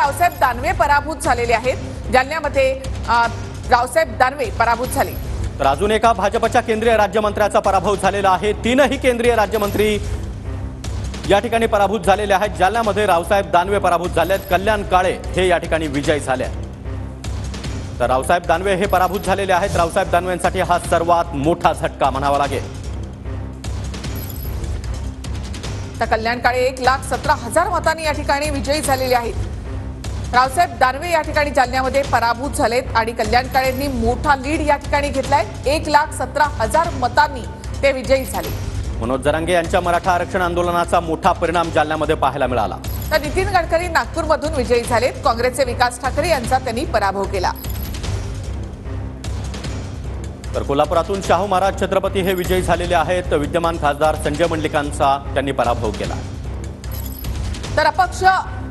रावसाहेब दानवे पराभूत झालेले आहेत। जालन्यामध्ये रावसाहेब दानवे पराभूत झाले। तर अजून एका भाजपच्या केंद्रीय राज्यमंत्र्याचा पराभव झालेला आहे। तीनही केंद्रीय राज्यमंत्री या ठिकाणी पराभूत झालेले आहेत। जालन्यामध्ये रावसाहेब दानवे पराभूत झाले आहेत। कल्याण काळे हे या ठिकाणी विजयी झाले आहेत। तर रावसाहेब दानवे हे पराभूत झालेले आहेत। रावसाहेब दानवेंसाठी हा सर्वात मोठा झटका म्हणावा लागेल। तर कल्याण काळे 1,17,000 मतांनी या ठिकाणी विजयी झालेले आहेत। रावसाहेब दानवे या ठिकाणी जालन्यामध्ये पराभूत झालेत आणि कल्याण काळेंनी मोठा लीड या ठिकाणी घेतलाय। 1,17,000 मतांनी ते विजयी झाले। मनोज जरांगे यांच्या मराठा आरक्षण आंदोलनाचा मोठा परिणाम जालन्यामध्ये पाहायला मिळाला। तर नितीन गडकरी नागपूरमधून विजयी झालेत। काँग्रेसचे विकास ठाकरे यांचा त्यांनी पराभव केला। तर कोल्हापुरातून शाहू महाराज छत्रपती हे विजयी झालेले आहेत। विद्यमान खासदार संजय मंडलिकांचा त्यांनी पराभव केला। तर अपक्ष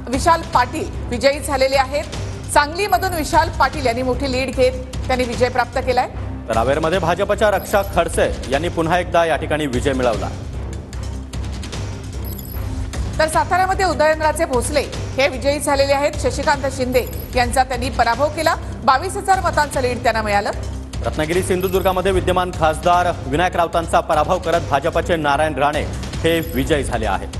विशाल पाटील विजयी झालेले आहेत। सांगलीमधून विशाल पाटील यांनी मोठी लीड घेत त्यांनी विजय प्राप्त केलाय। तर रावेरमध्ये भाजपच्या रक्षा खडसे यांनी पुन्हा एकदा या ठिकाणी विजय मिळवला। तर साताऱ्यामध्ये उदयनराजे भोसले हे विजयी झालेले आहेत। शशिकांत शिंदे यांचा त्यांनी पराभव केला। 22,000 मतांचं लीड त्यांना मिळालं। रत्नागिरी सिंधुदुर्गामध्ये विद्यमान खासदार विनायक राऊतांचा पराभव करत भाजपचे नारायण राणे हे विजयी झाले आहेत।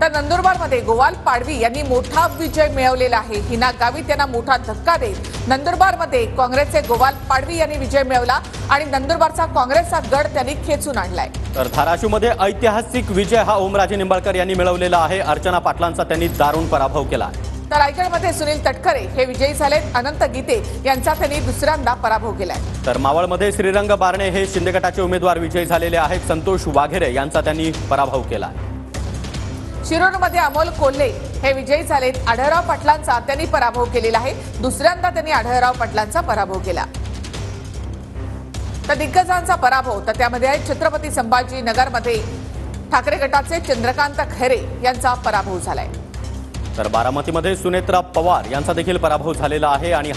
तर नंदुरबारमध्ये गोवाल पाडवी यांनी मोठा विजय मिळवलेला आहे। हिना गावित यांना मोठा धक्का देत नंदुरबारमध्ये काँग्रेसचे गोवाल पाडवी यांनी विजय मिळवला आणि नंदुरबारचा काँग्रेसचा गड त्यांनी खेचून आणलाय। तर धाराशिवमध्ये ऐतिहासिक विजय हा ओमराजे निंबाळकर यांनी मिळवलेला आहे। अर्चना पाटलांचा त्यांनी दारुण पराभव केला। तर रायगडमध्ये सुनील तटकरे हे विजयी झालेत। अनंत गीते यांचा त्यांनी दुसऱ्यांदा पराभव केलाय। तर मावळमध्ये श्रीरंग बारणे हे शिंदे गटाचे उमेदवार विजयी झालेले आहेत। संतोष वाघेरे यांचा त्यांनी पराभव केला। शिरोरमध्ये अमोल कोल्हे हे विजयी झालेत। आढळराव पाटलांचा त्यांनी पराभव केलेला आहे। दुसऱ्यांदा त्यांनी आढळराव पाटलांचा पराभव केला। तर दिग्गजांचा पराभव तर त्यामध्ये आहे छत्रपती संभाजीनगरमध्ये ठाकरे गटाचे चंद्रकांत खैरे यांचा पराभव झालाय। तर बारामतीमध्ये सुनेत्रा पवार यांचा देखील पराभव झालेला आहे आणि